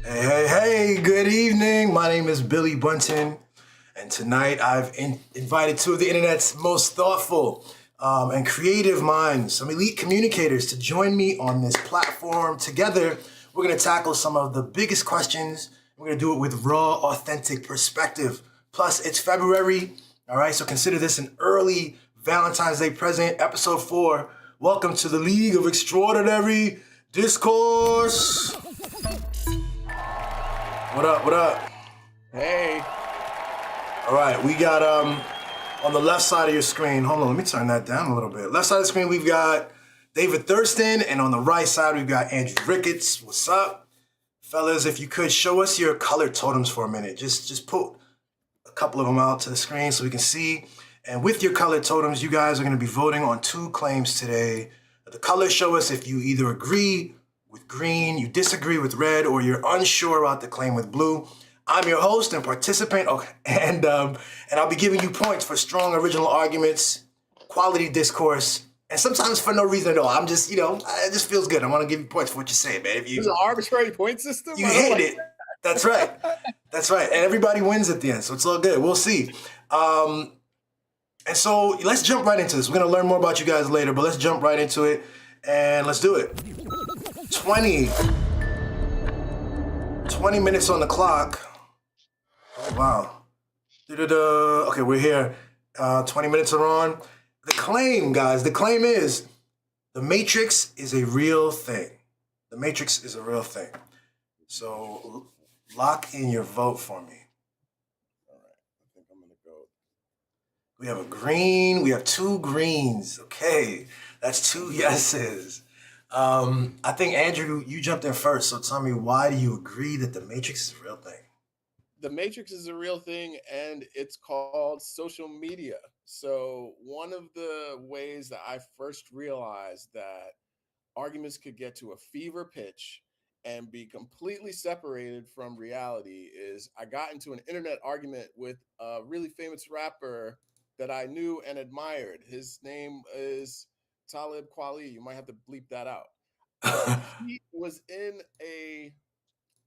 Hey, good evening. My name is Billy Bunton, and tonight I've invited two of the internet's most thoughtful and creative minds, some elite communicators, to join me on this platform. Together, we're going to tackle some of the biggest questions. We're going to do it with raw, authentic perspective. Plus, it's February, all right, so consider this an early Valentine's Day present, episode 4. Welcome to the League of Extraordinary Discourse. What up? What up? Hey. All right, we got on the left side of your screen. Hold on, let me turn that down a little bit. Left side of the screen, we've got David Thurston, and on the right side, we've got Andrew Ricketts. What's up, fellas? If you could show us your color totems for a minute, just put a couple of them out to the screen so we can see. And with your color totems, you guys are going to be voting on 2 claims today. The colors show us if you either agree with green, you disagree with red, or you're unsure about the claim with blue. I'm your host and participant, and I'll be giving you points for strong original arguments, quality discourse, and sometimes for no reason at all. I'm just, it just feels good. I want to give you points for what you're saying, man. If There's an arbitrary point system? you hate it, that's right. That's right. And everybody wins at the end, so it's all good. We'll see. And so let's jump right into this. We're going to learn more about you guys later, but let's jump right into it, and let's do it. 20 minutes on the clock. Oh, wow. Okay, we're here. 20 minutes are on. The claim, guys, the claim is the Matrix is a real thing. The Matrix is a real thing. So lock in your vote for me. All right, I think I'm going to go. We have a green. We have 2 greens. Okay, that's 2 yeses. I think, Andrew, you jumped in first, so tell me, why do you agree that the Matrix is a real thing? The Matrix is a real thing, and it's called social media. So one of the ways that I first realized that arguments could get to a fever pitch and be completely separated from reality is I got into an internet argument with a really famous rapper that I knew and admired. His name is Talib Kweli. You might have to bleep that out. He was in a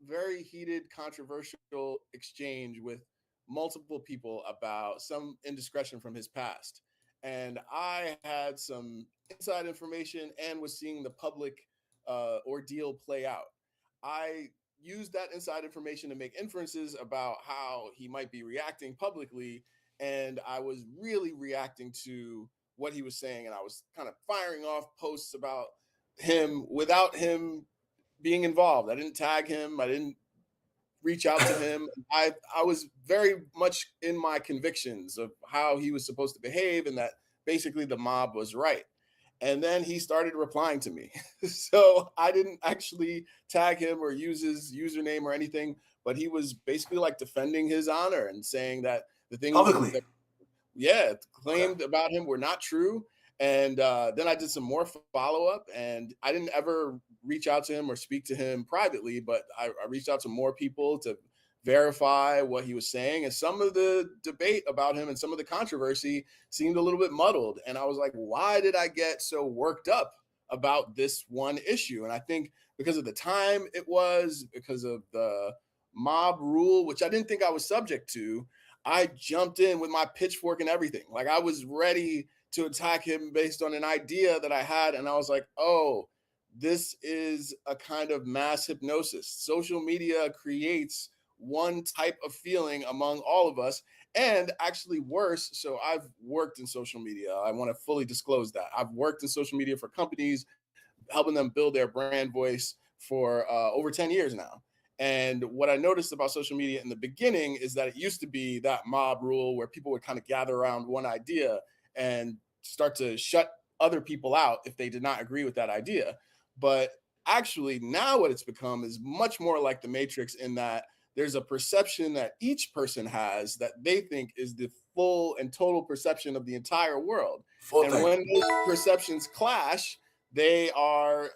very heated, controversial exchange with multiple people about some indiscretion from his past. And I had some inside information and was seeing the public ordeal play out. I used that inside information to make inferences about how he might be reacting publicly. And I was really reacting to what he was saying. And I was kind of firing off posts about him without him being involved. I didn't tag him. I didn't reach out to him. I was very much in my convictions of how he was supposed to behave and that basically the mob was right. And then he started replying to me. So I didn't actually tag him or use his username or anything, but he was basically like defending his honor and saying that the things Publicly. that claimed about him were not true. And then I did some more follow up, and I didn't ever reach out to him or speak to him privately, but I reached out to more people to verify what he was saying. And some of the debate about him and some of the controversy seemed a little bit muddled. And I was like, why did I get so worked up about this one issue? And I think because of the time it was, because of the mob rule, which I didn't think I was subject to, I jumped in with my pitchfork and everything. Like I was ready to attack him based on an idea that I had. And I was like, oh, this is a kind of mass hypnosis. Social media creates one type of feeling among all of us, and actually worse. So I've worked in social media. I want to fully disclose that. I've worked in social media for companies, helping them build their brand voice for over 10 years now. And what I noticed about social media in the beginning is that it used to be that mob rule where people would kind of gather around one idea and start to shut other people out if they did not agree with that idea. But actually, now what it's become is much more like the Matrix in that there's a perception that each person has that they think is the full and total perception of the entire world. Full And thing. when those perceptions clash, they are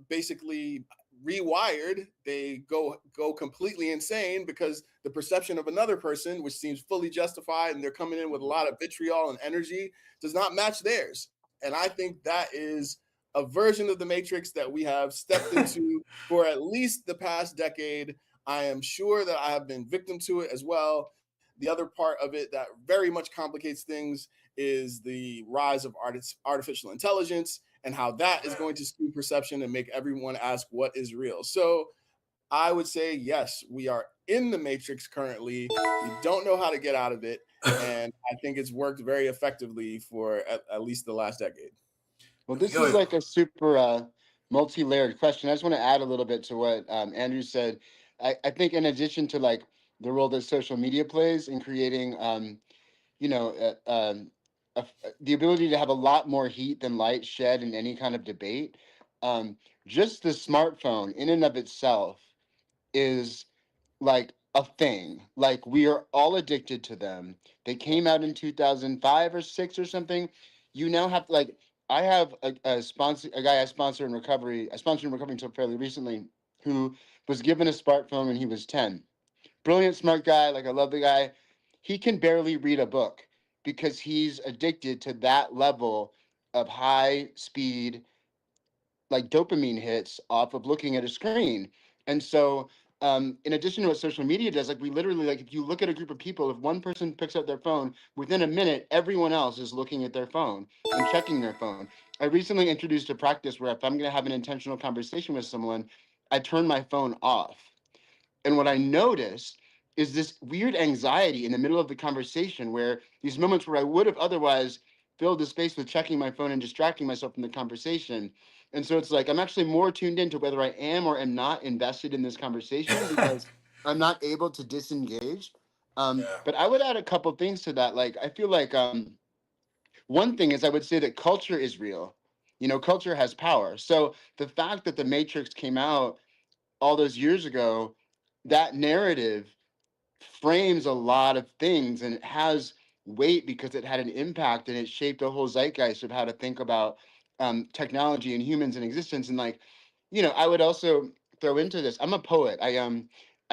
basically rewired. They go completely insane because the perception of another person, which seems fully justified, and they're coming in with a lot of vitriol and energy, does not match theirs. And I think that is a version of the Matrix that we have stepped into for at least the past decade. I am sure that I have been victim to it as well. The other part of it that very much complicates things is the rise of artificial intelligence and how that is going to skew perception and make everyone ask what is real. So I would say yes, we are in the matrix currently. We don't know how to get out of it, and I think it's worked very effectively for at least the last decade. Well, this is Yo, like a super multi-layered question. I just want to add a little bit to what Andrew said. I think in addition to like the role that social media plays in creating, you know, the ability to have a lot more heat than light shed in any kind of debate, just the smartphone in and of itself is like a thing. Like we are all addicted to them. They came out in 2005 or 6 or something. You now have to like I have a sponsor, a guy I sponsor in recovery. I sponsored in recovery until fairly recently, who was given a smartphone when he was 10. Brilliant, smart guy. Like I love the guy. He can barely read a book because he's addicted to that level of high speed like dopamine hits off of looking at a screen. And so, in addition to what social media does, like we literally, like if you look at a group of people, if one person picks up their phone, within a minute, everyone else is looking at their phone and checking their phone. I recently introduced a practice where if I'm going to have an intentional conversation with someone, I turn my phone off. And what I noticed is this weird anxiety in the middle of the conversation where these moments where I would have otherwise filled the space with checking my phone and distracting myself from the conversation. And so it's like I'm actually more tuned into whether I am or am not invested in this conversation because I'm not able to disengage. yeah. But I would add a couple things to that. Like I feel like one thing is I would say that culture is real. You know, culture has power. So the fact that the Matrix came out all those years ago, that narrative frames a lot of things and it has weight because it had an impact and it shaped a whole zeitgeist of how to think about technology and humans in existence. And like, you know, I would also throw into this. I'm a poet. I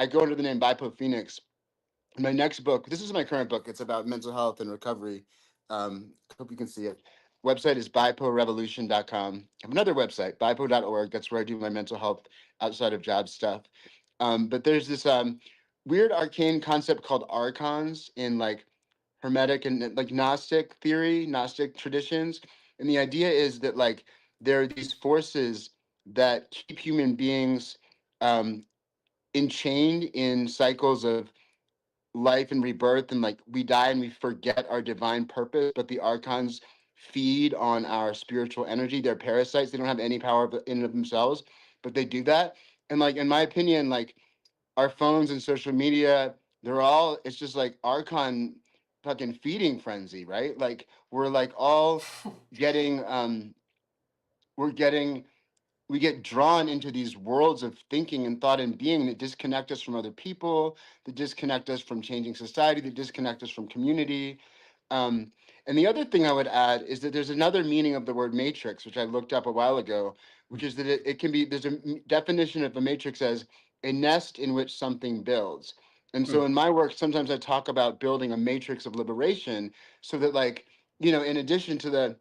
go under the name Bipo Phoenix. My next book, this is my current book. It's about mental health and recovery. Hope you can see it. Website is biporevolution.com. I have another website, bipo.org. That's where I do my mental health outside of job stuff. But there's this weird arcane concept called archons in like Hermetic and like Gnostic theory, Gnostic traditions. And the idea is that like there are these forces that keep human beings um, enchained in cycles of life and rebirth, and like we die and we forget our divine purpose, but the archons feed on our spiritual energy. They're parasites. They don't have any power in and of themselves, but they do that. And like in my opinion, like our phones and social media, they're all, it's just like archon fucking feeding frenzy, right? Like we're like all getting we're getting we get drawn into these worlds of thinking and thought and being that disconnect us from other people, that disconnect us from changing society, that disconnect us from community. Um, and the other thing I would add is that there's another meaning of the word matrix, which I looked up a while ago, which is that it can be, there's a definition of a matrix as a nest in which something builds. And so in my work, sometimes I talk about building a matrix of liberation so that, like, you know, in addition to the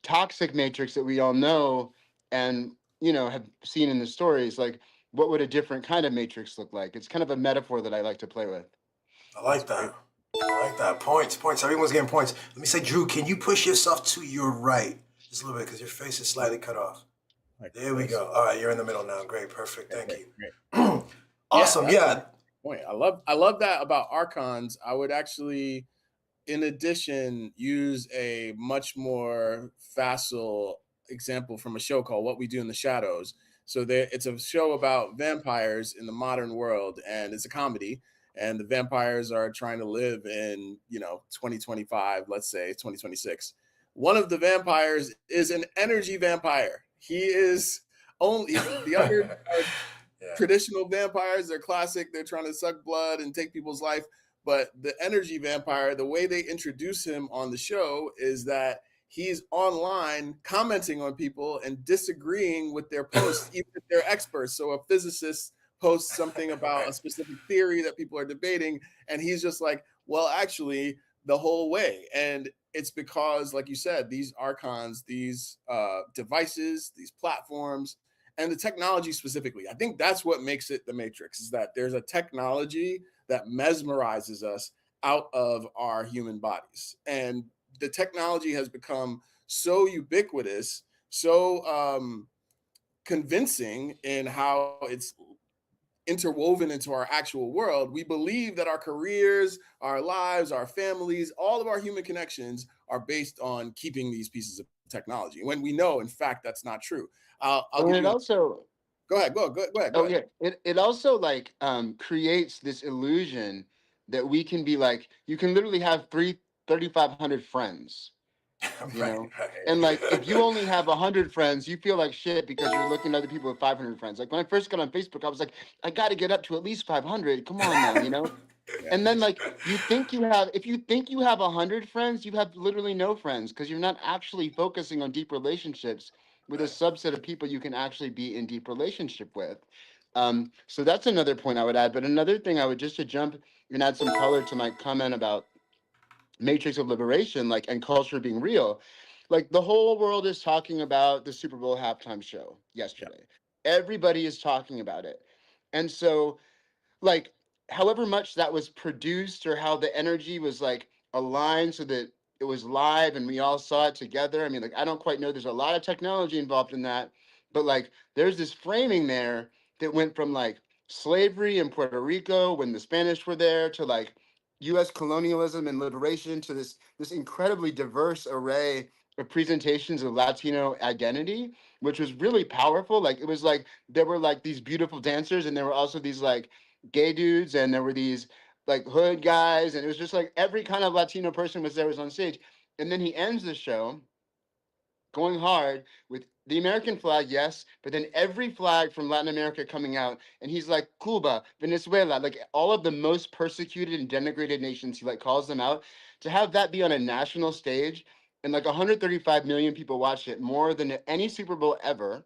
toxic matrix that we all know and have seen in the stories, like what would a different kind of matrix look like? It's kind of a metaphor that I like to play with. I like that. I like that. Points, points. Everyone's getting points. Let me say, Drew, can you push yourself to your right just a little bit because your face is slightly cut off. Like There we this. go. All right, you're in the middle now. Great, perfect. Thank Great, you. great. Awesome. that's a Yeah. great point. I love that about archons. I would actually, in addition, use a much more facile example from a show called What We Do in the Shadows. So it's a show about vampires in the modern world, and it's a comedy. And the vampires are trying to live in 2025, let's say 2026. One of the vampires is an energy vampire. He is only the other Yeah. traditional vampires. They're classic. They're trying to suck blood and take people's life. But the energy vampire, the way they introduce him on the show is that he's online commenting on people and disagreeing with their posts, even if they're experts. So a physicist posts something about a specific theory that people are debating, and he's just like, well, actually, the whole way. And it's because, like you said, these archons, these devices, these platforms, and the technology specifically, I think that's what makes it the Matrix, is that there's a technology that mesmerizes us out of our human bodies. And the technology has become so ubiquitous, so convincing in how it's interwoven into our actual world. We believe that our careers, our lives, our families, all of our human connections are based on keeping these pieces of technology, when we know, in fact, that's not true. I'll And give it you a also, go ahead, go oh ahead. yeah, it also like creates this illusion that we can be like, you can literally have 3,500 friends, you Right, know. And like, if you right. only have 100 friends, you feel like shit because you're looking at other people with 500 friends. Like when I first got on Facebook, I was like, I got to get up to at least 500. Come on now, you know. Yeah, And then like, you think you have, if you think you have 100 friends, you have literally no friends because you're not actually focusing on deep relationships with a Right. subset of people you can actually be in deep relationship with. So that's another point I would add. But another thing I would, just to jump and add some color to my comment about Matrix of Liberation, like, and culture being real. Like the whole world is talking about the Super Bowl halftime show yeah, yesterday. Everybody is talking about it. And so, like, however much that was produced or how the energy was like aligned so that it was live and we all saw it together. I mean, like, I don't quite know. There's a lot of technology involved in that, but like, there's this framing there that went from like slavery in Puerto Rico when the Spanish were there to like U.S. colonialism and liberation to this incredibly diverse array of presentations of Latino identity, which was really powerful. Like, it was like there were like these beautiful dancers, and there were also these like gay dudes, and there were these like hood guys, and it was just like every kind of Latino person was on stage. And then he ends the show going hard with the American flag, yes, but then every flag from Latin America coming out, and he's like Cuba, Venezuela, like all of the most persecuted and denigrated nations, he like calls them out. To have that be on a national stage and like 135 million people watched it, more than any Super Bowl ever,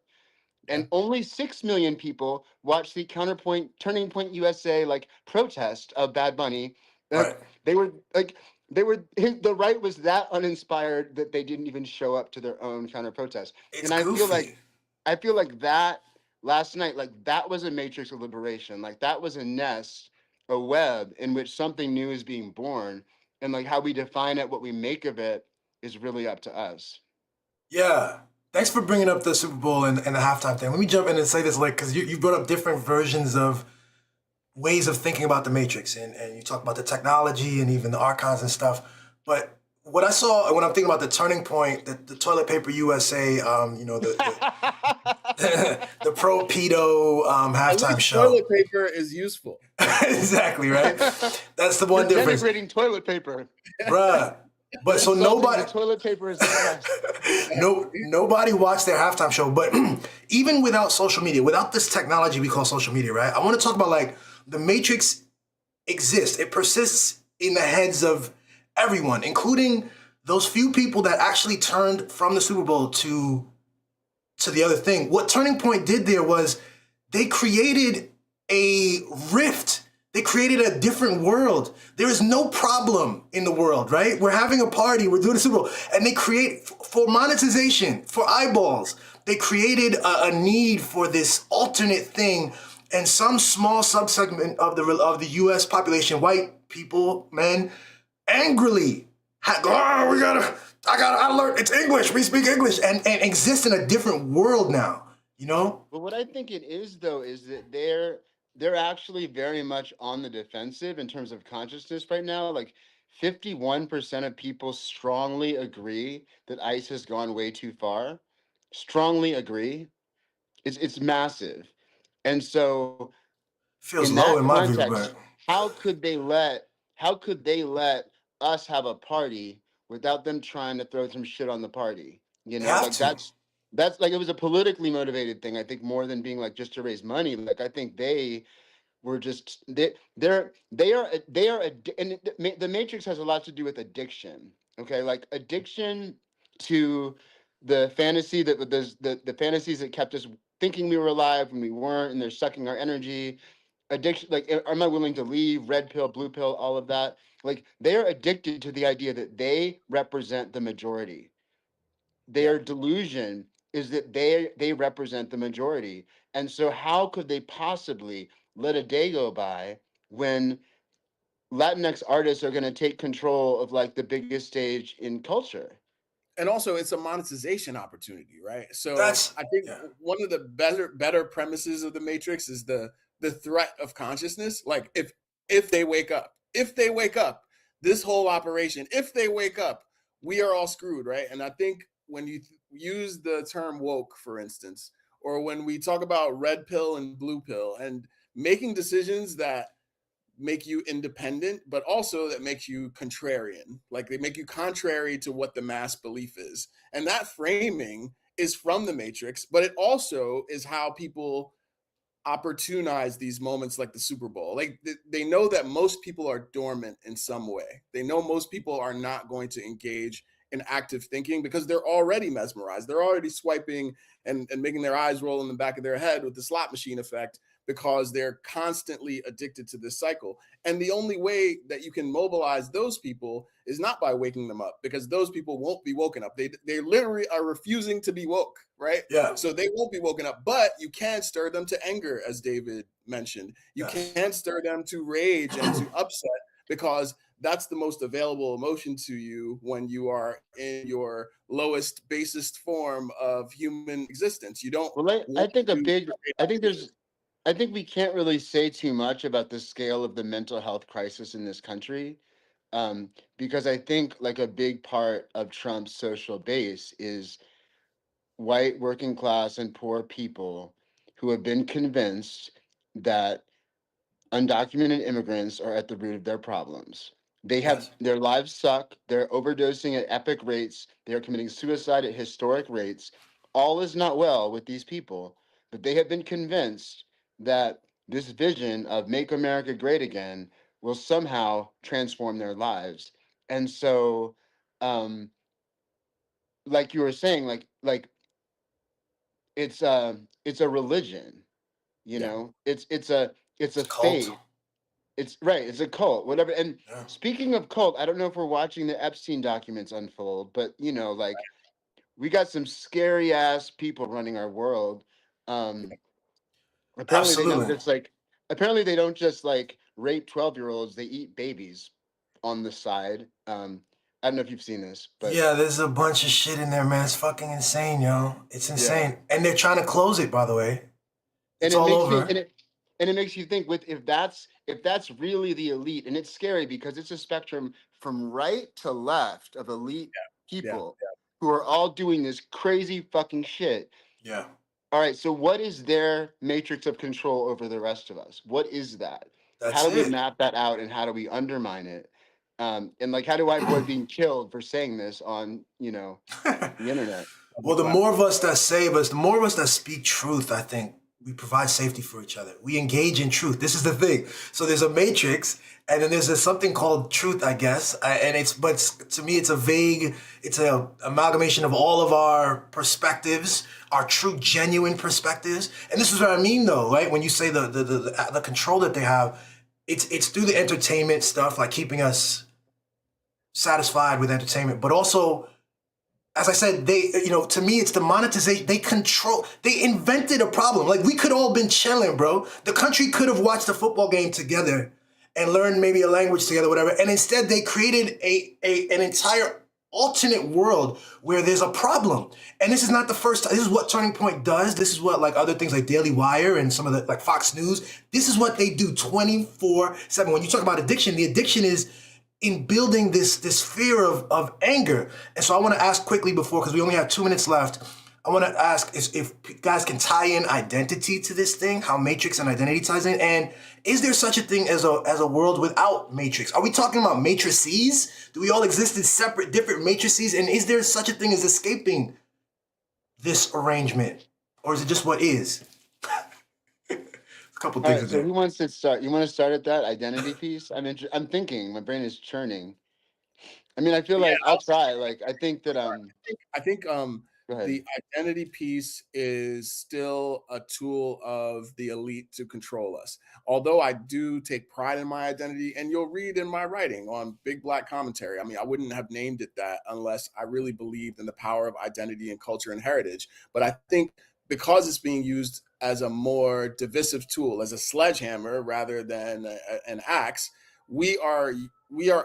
Yeah. and only 6 million people watched the Counterpoint Turning Point USA like protest of Bad Bunny. Right. Like they were like the right was that uninspired that they didn't even show up to their own counter protest. It's And goofy. I feel like that last night, like that was a matrix of liberation. Like that was a nest, a web in which something new is being born. And like how we define it, what we make of it is really up to us. Yeah. Thanks for bringing up the Super Bowl and the halftime thing. Let me jump in and say this, like, because you brought up different versions of ways of thinking about the Matrix, and you talk about the technology and even the archons and stuff. But what I saw when I'm thinking about the turning point, the Toilet Paper USA, the pro pedo at halftime least show. toilet paper is useful. Exactly, right? That's the You're one difference, denigrating toilet paper. bruh. But You're so insulting the nobody, toilet paper is the best. no, nobody watched their halftime show. But even without social media, without this technology we call social media, right? I want to talk about like the Matrix exists. It persists in the heads of everyone, including those few people that actually turned from the Super Bowl to the other thing. What Turning Point did there was they created a rift. They created a different world. There is no problem in the world, right? We're having a party, we're doing a Super Bowl, and they create for monetization, for eyeballs. They created a need for this alternate thing, and some small subsegment of the U.S. population, white people, men, angrily oh, I learn, it's English, we speak English, and exist in a different world now, you know? But what I think it is though is that they're actually very much on the defensive in terms of consciousness right now. Like 51% of people strongly agree that ICE has gone way too far. Strongly agree. It's massive. And so Feels in low that in my view, context, but how could they let how could they let us have a party without them trying to throw some shit on the party? You they know, have like to. that's like it was a politically motivated thing. I think more than being like just to raise money. Like I think they were just they are and the Matrix has a lot to do with addiction. Okay, like addiction to the fantasy that the fantasies that kept us thinking we were alive when we weren't, and they're sucking our energy. Addiction, like am I willing to leave? Red pill, blue pill, all of that. Like they are addicted to the idea that they represent the majority. Yeah. Their delusion is that they represent the majority. And so how could they possibly let a day go by when Latinx artists are going to take control of like the biggest stage in culture? And also it's a monetization opportunity, right? So That's I think yeah. one of the better premises of the Matrix is the threat of consciousness. Like if they wake up, this whole operation, if they wake up, we are all screwed, right? And I think when you use the term woke, for instance, or when we talk about red pill and blue pill and making decisions that make you independent, but also that makes you contrarian. Like they make you contrary to what the mass belief is. And that framing is from the Matrix, but it also is how people opportunize these moments like the Super Bowl. Like they know that most people are dormant in some way. They know most people are not going to engage in active thinking because they're already mesmerized. They're already swiping and making their eyes roll in the back of their head with the slot machine effect because they're constantly addicted to this cycle. And the only way that you can mobilize those people is not by waking them up, because those people won't be woken up. They literally are refusing to be woke, right? Yeah. So they won't be woken up, but you can stir them to anger, as David mentioned. You Yes. can stir them to rage and to upset, because that's the most available emotion to you when you are in your lowest, basest form of human existence. You don't Well, I want think a to big, create I think ideas. there's, I think we can't really say too much about the scale of the mental health crisis in this country, because I think like a big part of Trump's social base is white working class and poor people who have been convinced that undocumented immigrants are at the root of their problems. They have Yes. their lives suck. They're overdosing at epic rates. They are committing suicide at historic rates. All is not well with these people, but they have been convinced that this vision of make America great again will somehow transform their lives. And so, um, like you were saying, like it's a religion, you Yeah. know, it's It's a a cult. faith. It's right. It's a cult, whatever. And Yeah. speaking of cult, I don't know if we're watching the Epstein documents unfold, but you know, like we got some scary ass people running our world. Um, apparently they don't Absolutely. just like apparently they don't just like rape 12-year-olds. They eat babies on the side. I don't know if you've seen this, but Yeah, there's a bunch of shit in there, man. It's fucking insane, yo. It's Yeah. insane. And they're trying to close it, by the way. and It's it all makes me over. and it makes you think with if that's really the elite, and it's scary because it's a spectrum from right to left of elite Yeah. people who are all doing this crazy fucking shit. Yeah. All right, so what is their matrix of control over the rest of us? What is that? How That's do we it. map that out and how do we undermine it? And like, how do I avoid being killed for saying this on, you know, the internet? Well, Public the more of platform. us that save us, the more of us that speak truth, I think we provide safety for each other. We engage in truth. This is the thing. So there's a matrix, and then there's something called truth, I guess. But to me, it's a vague, it's a amalgamation of all of our perspectives, our true, genuine perspectives. And this is what I mean, though, right? When you say the control that they have, it's through the entertainment stuff, like keeping us satisfied with entertainment, but also, as I said, to me, it's the monetization. They invented a problem. Like, we could all been chilling, bro. The country could have watched a football game together and learned maybe a language together, whatever. And instead, they created an entire alternate world where there's a problem. And this is not the first time. This is what Turning Point does. This is what, like, other things like Daily Wire and some of the, like, Fox News, this is what they do 24/7. When you talk about addiction, the addiction is in building this fear of anger. And so I want to ask quickly before, because we only have 2 minutes left, I want to ask if guys can tie in identity to this thing, how matrix and identity ties in, and is there such a thing as a world without matrix? Are we talking about matrices? Do we all exist in separate, different matrices? And is there such a thing as escaping this arrangement? Or is it just what is? A couple All things right, in so there. who wants to start? You want to start at that identity piece? I'm thinking. My brain is churning. I mean, I feel Yeah, like I'll try. Like, I think that I think the identity piece is still a tool of the elite to control us. Although I do take pride in my identity, and you'll read in my writing on Big Black Commentary. I mean, I wouldn't have named it that unless I really believed in the power of identity and culture and heritage. But I think because it's being used as a more divisive tool, as a sledgehammer rather than an axe, we are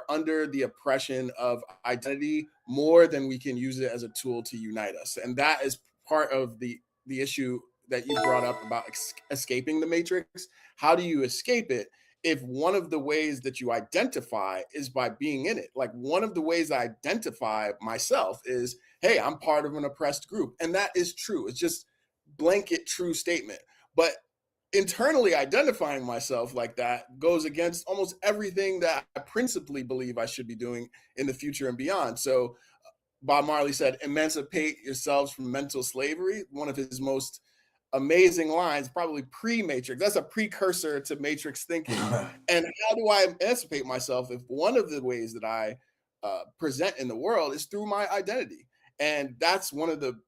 under the oppression of identity more than we can use it as a tool to unite us. And that is part of the issue that you brought up about escaping the matrix. How do you escape it if one of the ways that you identify is by being in it? Like, one of the ways I identify myself is, hey, I'm part of an oppressed group. And that is true. It's just blanket true statement. But internally identifying myself like that goes against almost everything that I principally believe I should be doing in the future and beyond. So Bob Marley said, emancipate yourselves from mental slavery. One of his most amazing lines, probably pre-Matrix. That's a precursor to Matrix thinking. And how do I emancipate myself if one of the ways that I present in the world is through my identity? And that's one of the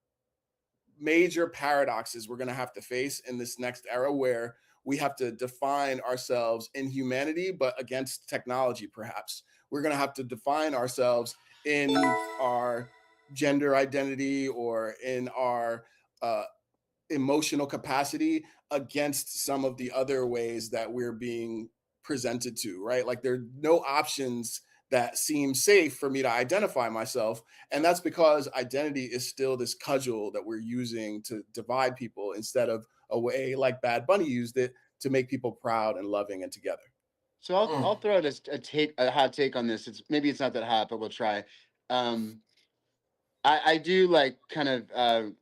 major paradoxes we're going to have to face in this next era, where we have to define ourselves in humanity, but against technology, perhaps. We're going to have to define ourselves in our gender identity or in our emotional capacity against some of the other ways that we're being presented to, right? Like, there are no options that seem safe for me to identify myself. And that's because identity is still this cudgel that we're using to divide people, instead of a way like Bad Bunny used it to make people proud and loving and together. So I'll throw out a hot take on this. Maybe it's not that hot, but we'll try. I do like kind of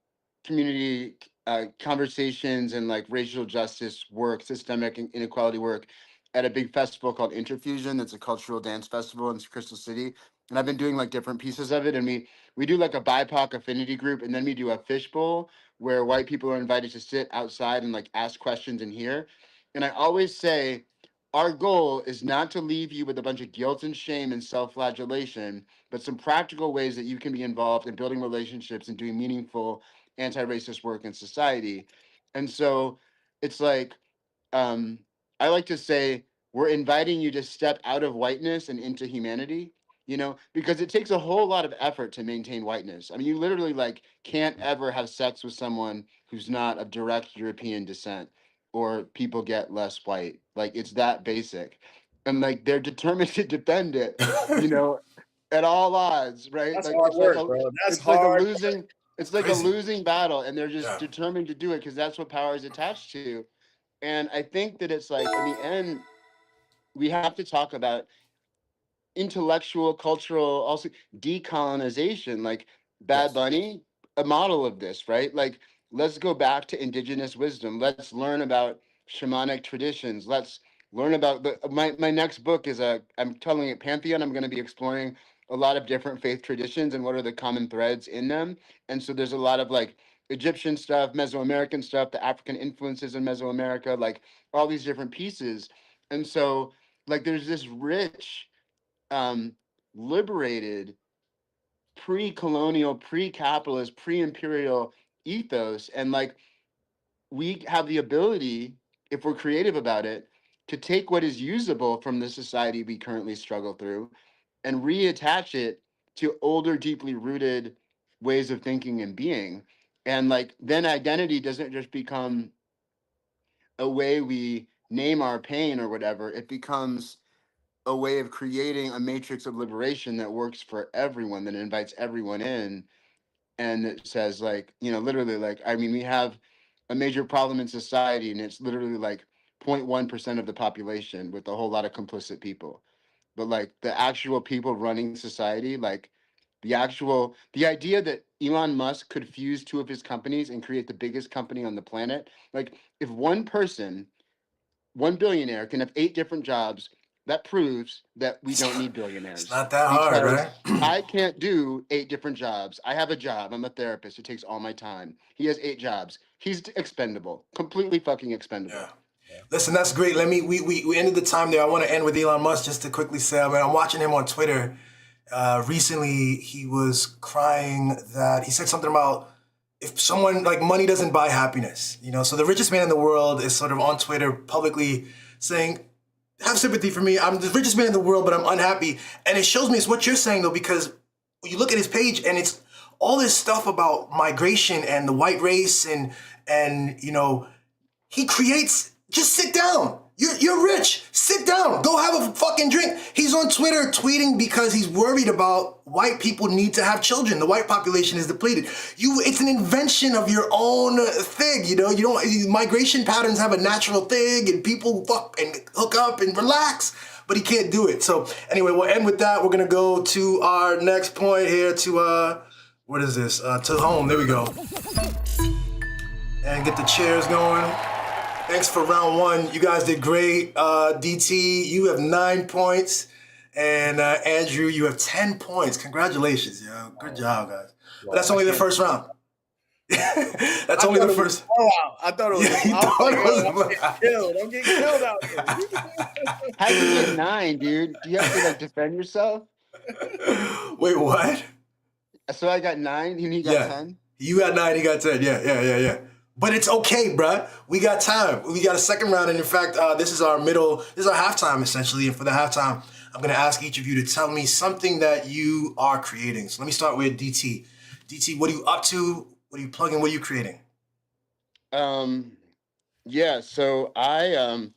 community conversations and like racial justice work, systemic inequality work at a big festival called Interfusion. That's a cultural dance festival in Crystal City. And I've been doing like different pieces of it. And we do like a BIPOC affinity group, and then we do a fishbowl where white people are invited to sit outside and like ask questions and hear. And I always say, our goal is not to leave you with a bunch of guilt and shame and self-flagellation, but some practical ways that you can be involved in building relationships and doing meaningful anti-racist work in society. And so it's like, I like to say, we're inviting you to step out of whiteness and into humanity, because it takes a whole lot of effort to maintain whiteness. I mean, you literally like can't ever have sex with someone who's not of direct European descent, or people get less white. Like, it's that basic. And like, they're determined to defend it, at all odds, right? That's Like, hard work, bro. That's it's like a hard. losing it's like a Crazy. losing battle, and they're just Yeah. determined to do it because that's what power is attached to. And I think that it's like, in the end, we have to talk about intellectual, cultural, also decolonization. Like Bad Yes. Bunny, a model of this, right? Like, let's go back to indigenous wisdom. Let's learn about shamanic traditions. Let's learn about my next book is I'm telling it Pantheon. I'm going to be exploring a lot of different faith traditions and what are the common threads in them. And so there's a lot of like Egyptian stuff, Mesoamerican stuff, the African influences in Mesoamerica, like all these different pieces. And so like there's this rich liberated pre-colonial, pre-capitalist, pre-imperial ethos. And like, we have the ability, if we're creative about it, to take what is usable from the society we currently struggle through and reattach it to older, deeply rooted ways of thinking and being. And like, then identity doesn't just become a way we name our pain or whatever. It becomes a way of creating a matrix of liberation that works for everyone, that invites everyone in, and it says like, literally, like, I mean, we have a major problem in society, and it's literally like 0.1% of the population with a whole lot of complicit people. But like the actual people running society, like the idea that Elon Musk could fuse two of his companies and create the biggest company on the planet, like if one billionaire can have 8 different jobs, that proves that we don't need billionaires. It's not that hard, Because right? I can't do 8 different jobs. I have a job. I'm a therapist. It takes all my time. He has 8 jobs. He's expendable. Completely fucking expendable. Yeah. Listen, that's great. We ended the time there. I want to end with Elon Musk just to quickly say, I mean, I'm watching him on Twitter. Recently, he was crying that he said something about if someone like money doesn't buy happiness, you know, so the richest man in the world is sort of on Twitter publicly saying, have sympathy for me. I'm the richest man in the world, but I'm unhappy. And it shows me it's what you're saying though, because you look at his page and it's all this stuff about migration and the white race and you know, he creates, just sit down. You're rich. Sit down. Go have a fucking drink. He's on Twitter tweeting because he's worried about white people need to have children. The white population is depleted. It's an invention of your own thing, you know? You don't, migration patterns have a natural thing and people fuck and hook up and relax, but he can't do it. So anyway, we'll end with that. We're gonna go to our next point here to, what is this? To home, there we go. And get the chairs going. Thanks for round one. You guys did great. DT, you have 9 points. And Andrew, you have 10 points. Congratulations, yo. Good job, guys. But that's only the first round. That's only the first. I thought it was. Yeah, you thought it was. I'm getting killed out there. How did you get 9, dude? Do you have to like defend yourself? Wait, what? So I got 9, and he got 10? You got 9, he got 10. Yeah. But it's okay, bruh. We got time. We got a second round, and in fact, this is our halftime, essentially. And for the halftime, I'm gonna ask each of you to tell me something that you are creating. So let me start with DT. DT, what are you up to? What are you plugging? What are you creating? Yeah, so I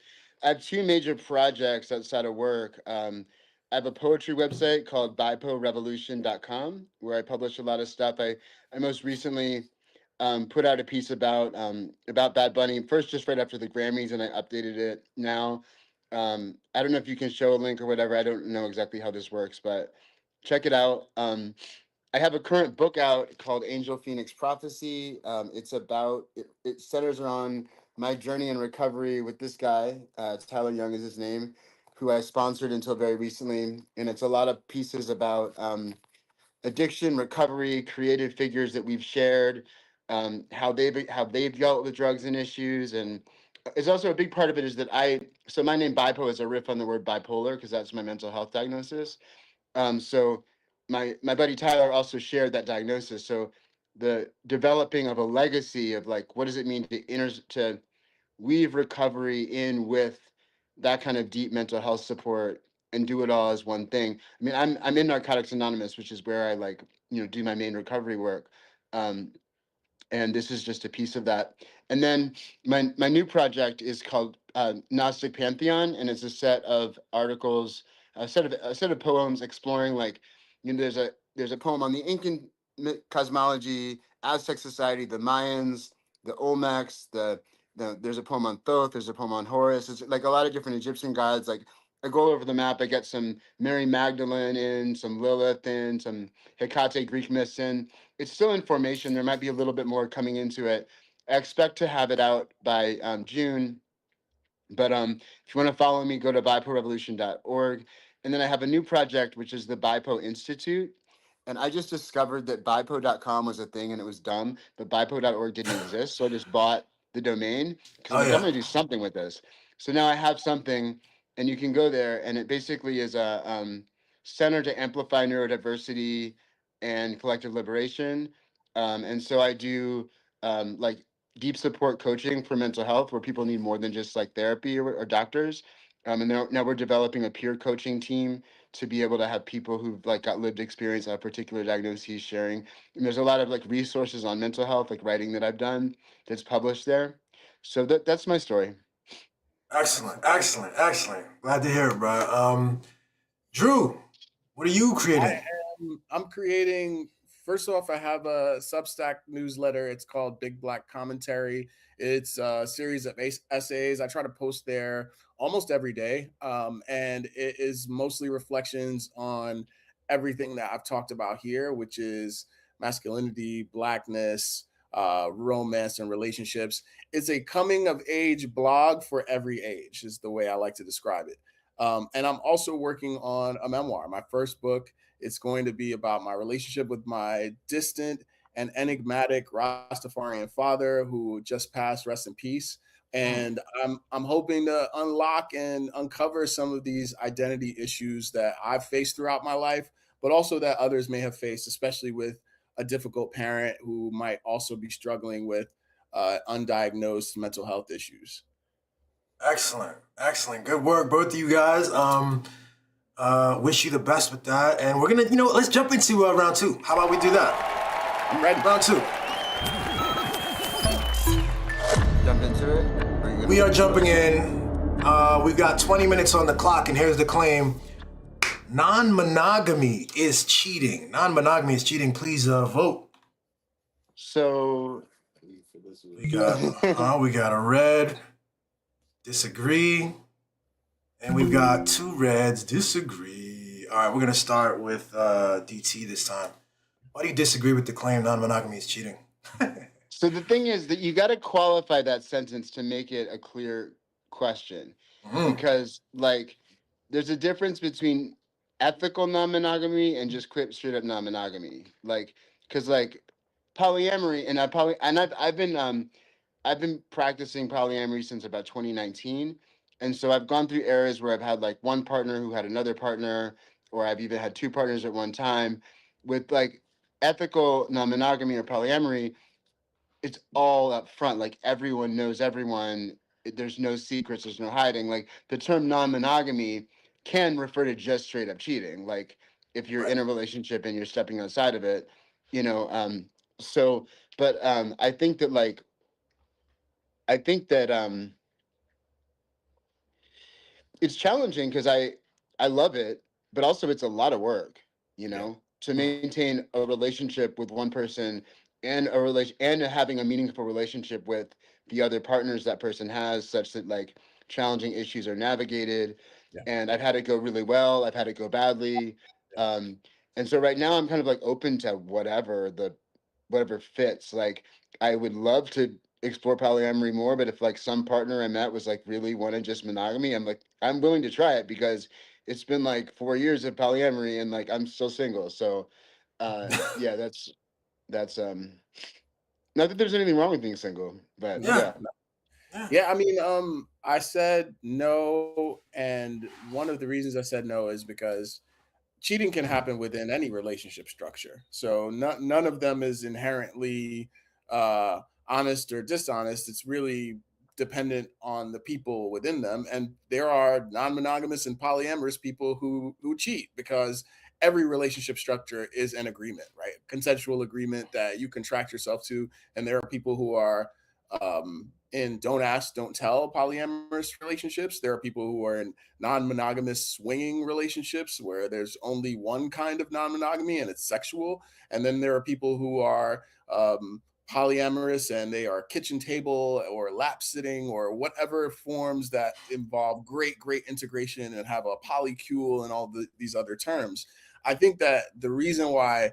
have 2 major projects outside of work. I have a poetry website called biporevolution.com where I publish a lot of stuff. I most recently put out a piece about Bad Bunny, first just right after the Grammys, and I updated it now. I don't know if you can show a link or whatever. I don't know exactly how this works, but check it out. I have a current book out called Angel Phoenix Prophecy. It centers around my journey in recovery with this guy, Tyler Young is his name, who I sponsored until very recently. And it's a lot of pieces about addiction, recovery, creative figures that we've shared, how they've dealt with drugs and issues. And it's also a big part of it is that so my name Bipo is a riff on the word bipolar because that's my mental health diagnosis. So my buddy Tyler also shared that diagnosis. So the developing of a legacy of like, what does it mean to weave recovery in with that kind of deep mental health support and do it all as one thing. I mean, I'm in Narcotics Anonymous, which is where I do my main recovery work. And this is just a piece of that. And then my new project is called Gnostic Pantheon, and it's a set of articles, a set of poems exploring there's a poem on the Incan cosmology, Aztec society, the Mayans, the Olmecs, there's a poem on Thoth, there's a poem on Horus. It's like a lot of different Egyptian gods. Like I go over the map, I get some Mary Magdalene in, some Lilith in, some Hecate Greek myths in. It's still in formation. There might be a little bit more coming into it. I expect to have it out by June. But if you want to follow me, go to biporevolution.org. And then I have a new project, which is the Bipo Institute. And I just discovered that bipo.com was a thing and it was dumb, but bipo.org didn't exist. So I just bought the domain because I'm going to do something with this. So now I have something, and you can go there, and it basically is a center to amplify neurodiversity and collective liberation. And so I do like deep support coaching for mental health where people need more than just like therapy or doctors. And now we're developing a peer coaching team to be able to have people who've like got lived experience of particular diagnoses sharing. And there's a lot of like resources on mental health, like writing that I've done that's published there. So that's my story. Excellent. Glad to hear it, bro. Drew, what are you creating? I'm creating. First off, I have a Substack newsletter. It's called Big Black Commentary. It's a series of essays. I try to post there almost every day. And it is mostly reflections on everything that I've talked about here, which is masculinity, blackness, romance, and relationships. It's a coming of age blog for every age, is the way I like to describe it. And I'm also working on a memoir, my first book. It's going to be about my relationship with my distant and enigmatic Rastafarian father who just passed, rest in peace. And I'm hoping to unlock and uncover some of these identity issues that I've faced throughout my life, but also that others may have faced, especially with a difficult parent who might also be struggling with undiagnosed mental health issues. Excellent. Excellent. Good work, both of you guys. Wish you the best with that. And we're gonna, let's jump into round two. How about we do that? I'm ready. Round two. Jump into it? We are jumping in. We've got 20 minutes on the clock, and here's the claim. Non-monogamy is cheating. Non-monogamy is cheating. Please vote. So We got a red, disagree, and we've got two reds, disagree. All right, we're gonna start with DT this time. Why do you disagree with the claim non-monogamy is cheating? So the thing is that you got to qualify that sentence to make it a clear question, because like there's a difference between ethical non-monogamy and just straight up non-monogamy. Like, because like polyamory and I've been practicing polyamory since about 2019, and so I've gone through eras where I've had like one partner who had another partner, or I've even had two partners at one time. With like ethical non-monogamy or polyamory, it's all up front. Like everyone knows everyone. There's no secrets. There's no hiding. Like the term non-monogamy can refer to just straight up cheating. Like if you're in a relationship and you're stepping outside of it, you know. So, but I think that it's challenging because I love it, but also it's a lot of work, to maintain a relationship with one person and having a meaningful relationship with the other partners that person has, such that like challenging issues are navigated. Yeah. And I've had it go really well. I've had it go badly. And so right now I'm kind of like open to whatever fits. Like I would love to explore polyamory more, but if like some partner I met was like really wanted just monogamy, I'm willing to try it, because it's been like 4 years of polyamory and like I'm still single. So yeah, that's not that there's anything wrong with being single, but yeah. I mean, I said no, and one of the reasons I said no is because cheating can happen within any relationship structure. So none of them is inherently honest or dishonest. It's really dependent on the people within them. And there are non-monogamous and polyamorous people who cheat, because every relationship structure is an agreement, right? Consensual agreement that you contract yourself to. And there are people who are in don't ask, don't tell polyamorous relationships. There are people who are in non-monogamous swinging relationships where there's only one kind of non-monogamy and it's sexual. And then there are people who are polyamorous and they are kitchen table or lap sitting or whatever forms that involve great integration and have a polycule and all these other terms. I think that the reason why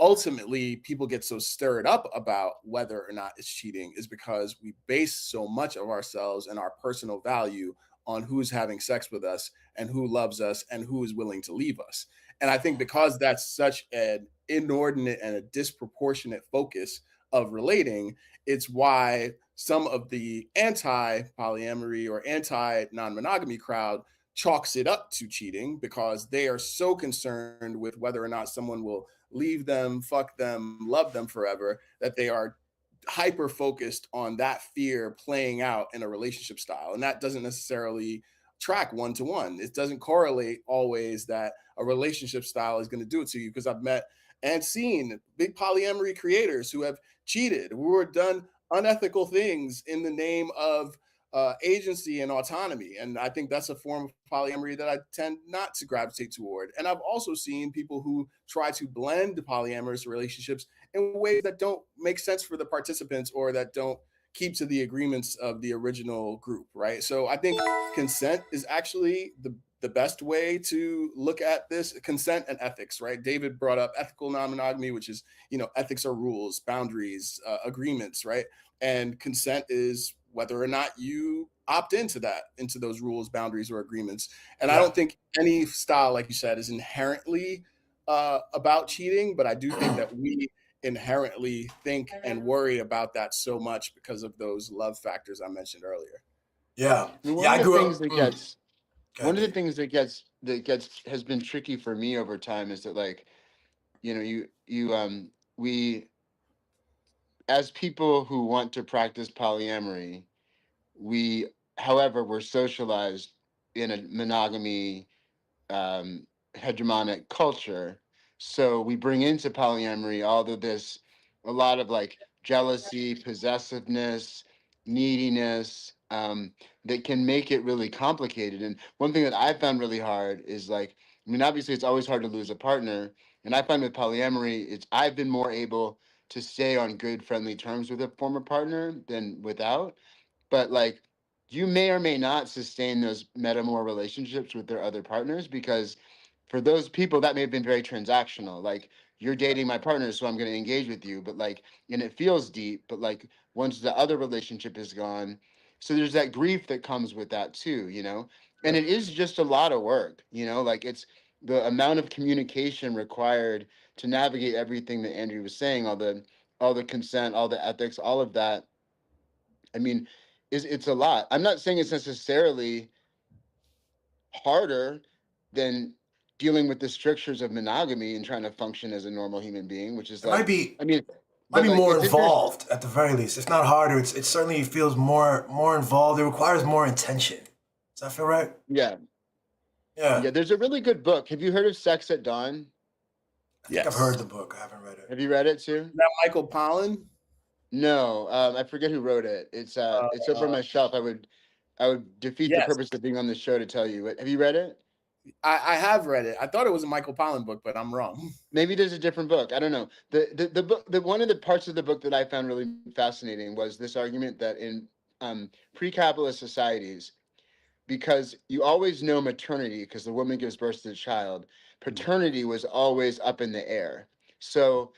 ultimately people get so stirred up about whether or not it's cheating is because we base so much of ourselves and our personal value on who's having sex with us and who loves us and who is willing to leave us. And I think because that's such an inordinate and a disproportionate focus of relating, it's why some of the anti-polyamory or anti-non-monogamy crowd chalks it up to cheating, because they are so concerned with whether or not someone will leave them, fuck them, love them forever, that they are hyper focused on that fear playing out in a relationship style. And that doesn't necessarily track one to one. It doesn't correlate always that a relationship style is going to do it to you, because I've met and seen big polyamory creators who have cheated, who have done unethical things in the name of agency and autonomy. And I think that's a form of polyamory that I tend not to gravitate toward. And I've also seen people who try to blend polyamorous relationships in ways that don't make sense for the participants or that don't keep to the agreements of the original group, right? So I think consent is actually the best way to look at this. Consent and ethics, right? David brought up ethical non-monogamy, which is, ethics are rules, boundaries, agreements, right? And consent is whether or not you opt into those rules, boundaries, or agreements. And I don't think any style, like you said, is inherently about cheating, but I do think that we inherently think and worry about that so much because of those love factors I mentioned earlier. Yeah. One of the things that has been tricky for me over time is that, like, we, as people who want to practice polyamory, we, however, we're socialized in a monogamy um, hegemonic culture. So we bring into polyamory all of this, a lot of like jealousy, possessiveness, neediness, that can make it really complicated. And one thing that I found really hard is like, I mean, obviously it's always hard to lose a partner. And I find with polyamory, I've been more able to stay on good, friendly terms with a former partner than without. But like, you may or may not sustain those metamor relationships with their other partners, because for those people that may have been very transactional. Like, you're dating my partner, so I'm going to engage with you, but like, and it feels deep, but like once the other relationship is gone, so there's that grief that comes with that too, you know. And Yeah. it is just a lot of work, you know, like it's the amount of communication required to navigate everything that Andrew was saying, all the consent, all the ethics, all of that. I mean, it's a lot. I'm not saying it's necessarily harder than dealing with the strictures of monogamy and trying to function as a normal human being, which is It might like, be I mean, might but be like more it's interesting. involved at the very least. It's not harder. It certainly feels more involved. It requires more intention. Does that feel right? Yeah, Yeah. yeah. There's a really good book. Have you heard of Sex at Dawn? I think I've Yes. heard the book. I haven't read it. Have you read it too? Is that Michael Pollan? No, I forget who wrote it. It's over on Uh, my shelf. I would defeat the yes, purpose of being on the show to tell you. Have you read it? I have read it. I thought it was a Michael Pollan book, but I'm wrong. Maybe there's a different book. I don't know. The book, the one of the parts of the book that I found really fascinating was this argument that in pre-capitalist societies, because you always know maternity because the woman gives birth to the child, paternity was always up in the air. So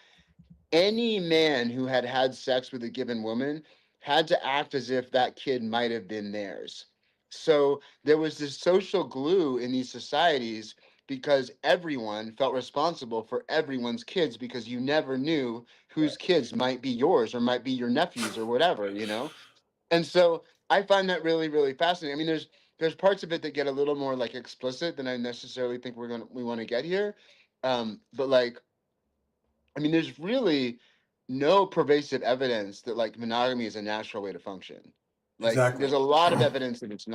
any man who had had sex with a given woman had to act as if that kid might have been theirs. So there was this social glue in these societies because everyone felt responsible for everyone's kids, because you never knew whose kids might be yours or might be your nephews or whatever, you know? And so I find that really, really fascinating. I mean, there's parts of it that get a little more like explicit than I necessarily think we want to get here. But like, I mean, there's really no pervasive evidence that like monogamy is a natural way to function. Like, Exactly. there's a lot of evidence that it's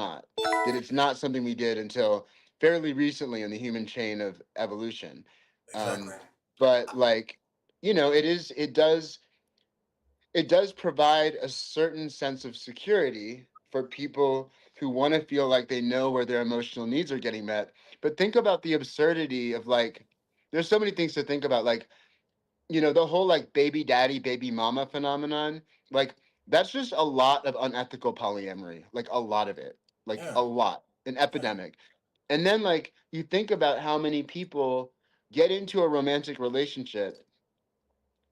not something we did until fairly recently in the human chain of evolution. Exactly. But like, you know, it does provide a certain sense of security for people who want to feel like they know where their emotional needs are getting met. But think about the absurdity of like, there's so many things to think about. Like, you know, the whole like baby daddy, baby mama phenomenon, like that's just a lot of unethical polyamory, like a lot of it, like Yeah. a lot, an Yeah. epidemic. And then like you think about how many people get into a romantic relationship,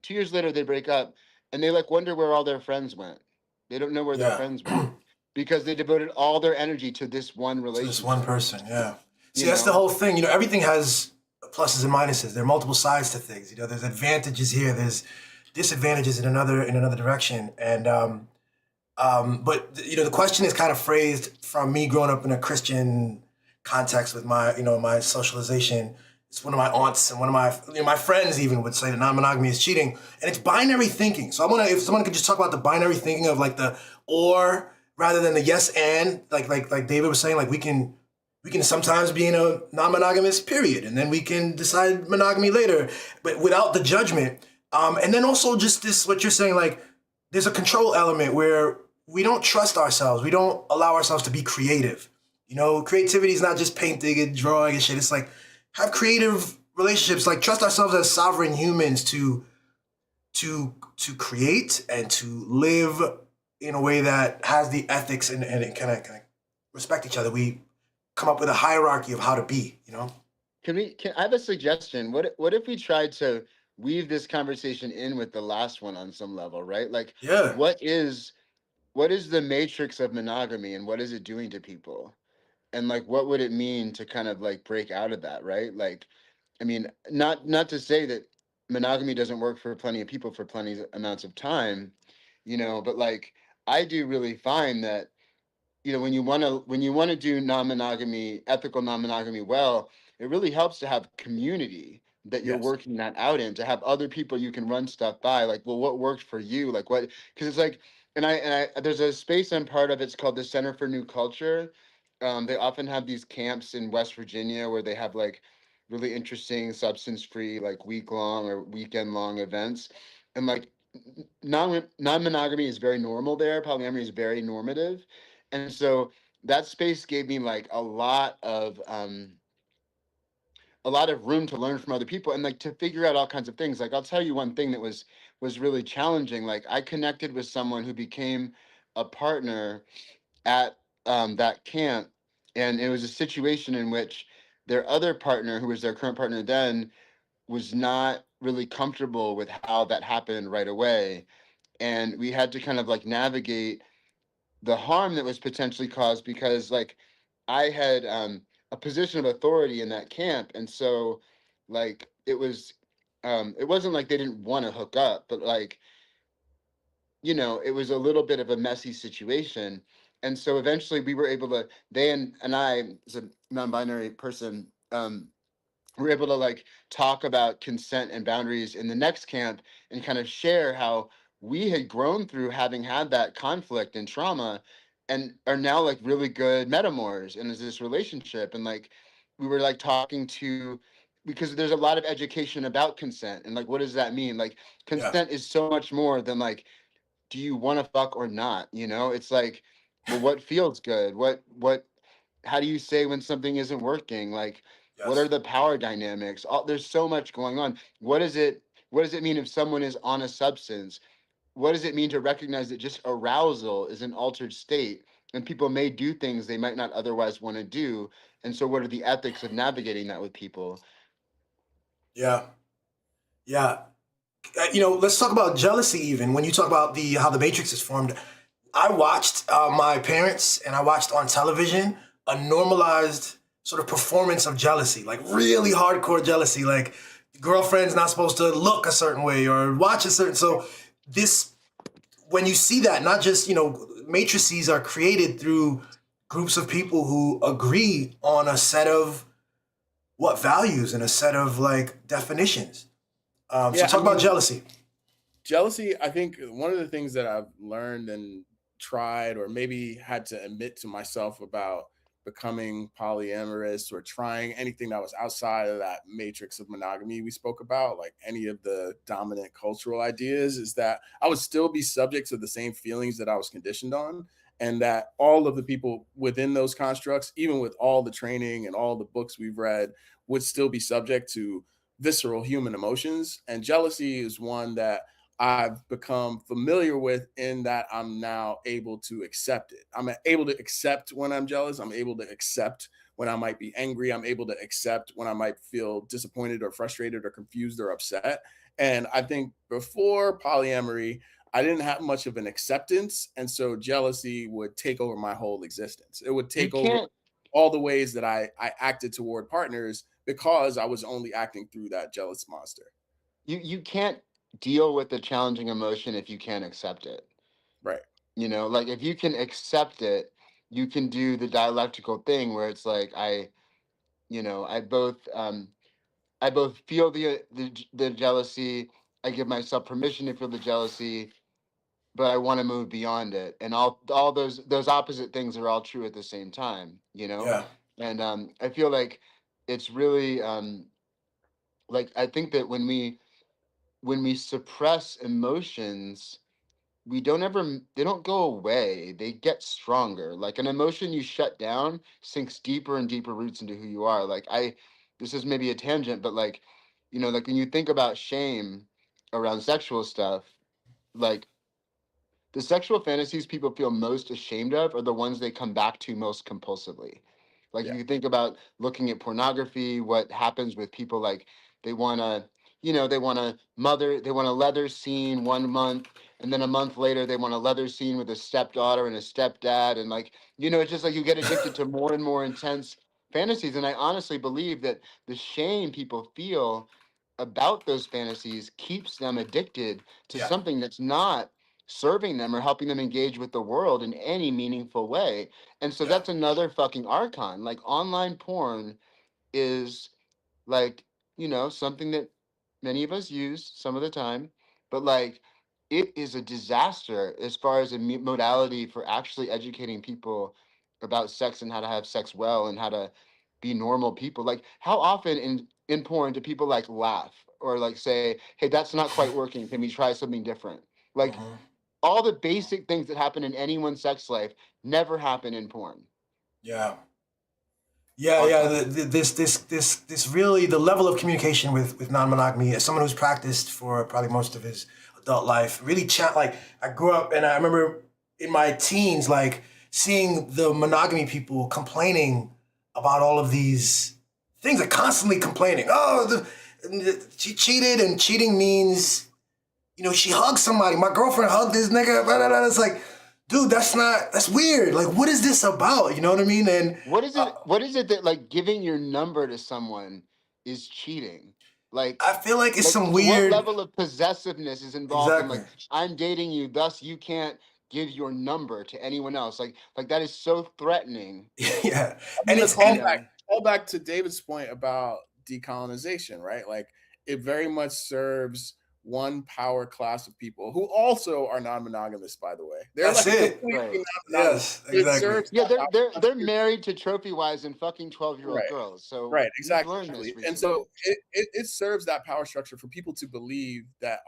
2 years later they break up, and they like wonder where all their friends went. They don't know where their Yeah. friends went because they devoted all their energy to this one To this one relationship, person. Yeah. See, you that's the know? whole thing. Everything has pluses and minuses. There are multiple sides to things. There's advantages here. There's disadvantages in another direction. And but the question is kind of phrased from me growing up in a Christian context with my socialization. It's one of my aunts and one of my friends even would say that non-monogamy is cheating, and it's binary thinking. So I want to, if someone could just talk about the binary thinking of like the or rather than the yes and, like David was saying, like we can sometimes be in a non-monogamous period, and then we can decide monogamy later, but without the judgment. And then also just this, what you're saying, like there's a control element where we don't trust ourselves. We don't allow ourselves to be creative. Creativity is not just painting and drawing and shit. It's like have creative relationships. Like trust ourselves as sovereign humans to create and to live in a way that has the ethics and it kind of respect each other. We come up with a hierarchy of how to be. Can I have a suggestion? What if we tried to weave this conversation in with the last one on some level, right? Like, Yeah, what is the matrix of monogamy and what is it doing to people? And like, what would it mean to kind of like break out of that, right? Like, I mean, not to say that monogamy doesn't work for plenty of people for plenty amounts of time, but like I do really find that, when you want to do non-monogamy, ethical non-monogamy well, it really helps to have community, that you're Yes. working that out in, to have other people you can run stuff by, like, well, what worked for you, like what, because it's like, and I there's a space I'm part of, it's called the Center for New Culture. They often have these camps in West Virginia where they have like really interesting substance free, like week long or weekend long events, and like non-monogamy is very normal there, polyamory is very normative. And so that space gave me like a lot of room to learn from other people and like to figure out all kinds of things. Like I'll tell you one thing that was really challenging. Like I connected with someone who became a partner at that camp, and it was a situation in which their other partner, who was their current partner then, was not really comfortable with how that happened right away, and we had to kind of like navigate the harm that was potentially caused because like I had a position of authority in that camp, and so like it wasn't like they didn't want to hook up, but like, you know, it was a little bit of a messy situation. And so eventually we were able to, they and I, as a non-binary person, we're able to like talk about consent and boundaries in the next camp and kind of share how we had grown through having had that conflict and trauma and are now like really good metamors in this relationship. And like we were like talking to, because there's a lot of education about consent and like what does that mean, like Yeah. consent is so much more than like, do you want to fuck or not, you know? It's like, well, what feels good, what how do you say when something isn't working, like what are Yes. the power dynamics, there's so much going on. What does it mean if someone is on a substance? What does it mean to recognize that just arousal is an altered state and people may do things they might not otherwise want to do? And so what are the ethics of navigating that with people? Yeah. Yeah. Let's talk about jealousy. Even when you talk about the how the Matrix is formed, I watched my parents and I watched on television a normalized sort of performance of jealousy, like really hardcore jealousy. Like the girlfriend's not supposed to look a certain way or watch a certain. So this, when you see that, not just matrices are created through groups of people who agree on a set of what values and a set of like definitions. So Yeah, I talk about mean, jealousy. jealousy, I think one of the things that I've learned and tried, or maybe had to admit to myself about becoming polyamorous or trying anything that was outside of that matrix of monogamy we spoke about, like any of the dominant cultural ideas, is that I would still be subject to the same feelings that I was conditioned on. And that all of the people within those constructs, even with all the training and all the books we've read, would still be subject to visceral human emotions. And jealousy is one that I've become familiar with, in that I'm now able to accept it. I'm able to accept when I'm jealous. I'm able to accept when I might be angry. I'm able to accept when I might feel disappointed or frustrated or confused or upset. And I think before polyamory, I didn't have much of an acceptance. And so jealousy would take over my whole existence. It would You take over can't all the ways that I acted toward partners because I was only acting through that jealous monster. you can't deal with the challenging emotion if you can't accept it. Right. You know, like if you can accept it, you can do the dialectical thing where it's like you know, I both feel the jealousy, I give myself permission to feel the jealousy, but I want to move beyond it. And all those opposite things are all true at the same time, you know? Yeah. And I feel like it's really like I think that when we suppress emotions, we don't ever they don't go away, they get stronger. Like an emotion you shut down sinks deeper and deeper roots into who you are. Like I this is maybe a tangent, but like, you know, like when you think about shame around sexual stuff, like the sexual fantasies people feel most ashamed of are the ones they come back to most compulsively. Like if Yeah. you think about looking at pornography, what happens with people, like they want to, you know, they want a leather scene 1 month, and then a month later they want a leather scene with a stepdaughter and a stepdad, and like, you know, it's just like you get addicted to more and more intense fantasies. And I honestly believe that the shame people feel about those fantasies keeps them addicted to Yeah. something that's not serving them or helping them engage with the world in any meaningful way. And so Yeah. that's another fucking archon. Like online porn is like something that many of us use some of the time, but like it is a disaster as far as a modality for actually educating people about sex and how to have sex well and how to be normal people. Like how often in porn do people like laugh or like say, "Hey, that's not quite working. Can we try something different?" Like Mhm. all the basic things that happen in anyone's sex life never happen in porn. Yeah. Yeah, Our yeah. time. This really the level of communication with non-monogamy as someone who's practiced for probably most of his adult life really like I grew up and I remember in my teens like seeing the monogamy people complaining about all of these things, like constantly complaining. Oh, she cheated, and cheating means she hugged somebody. My girlfriend hugged this nigga. Blah, blah, blah. It's like, dude, that's weird. Like, what is this about? You know what I mean? And What is uh, it? What is it that like giving your number to someone is cheating? Like, I feel like it's some what weird. level of possessiveness is involved in Exactly. like I'm dating you, thus you can't give your number to anyone else? Like that is so threatening. Yeah, I and mean, it's You and know, call back to David's point about decolonization, right? Like it very much serves one power class of people who also are non-monogamous, by the way. They're that's like it. completely right? non-monogamous. Yes, It exactly. serves Yeah, that they're power they're class they're of married to trophy wives and fucking 12-year-old right. girls. So Right, we've learned exactly. this And recently. so it serves that power structure for people to believe that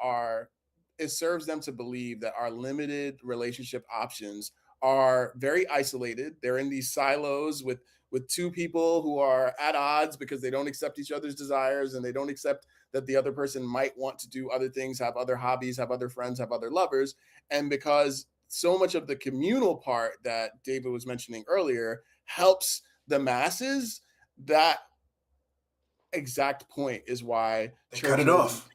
it serves them to believe that our limited relationship options are very isolated. They're in these silos with two people who are at odds because they don't accept each other's desires and they don't accept that the other person might want to do other things, have other hobbies, have other friends, have other lovers. And because so much of the communal part that David was mentioning earlier helps the masses, that exact point is why They cut it churches and off.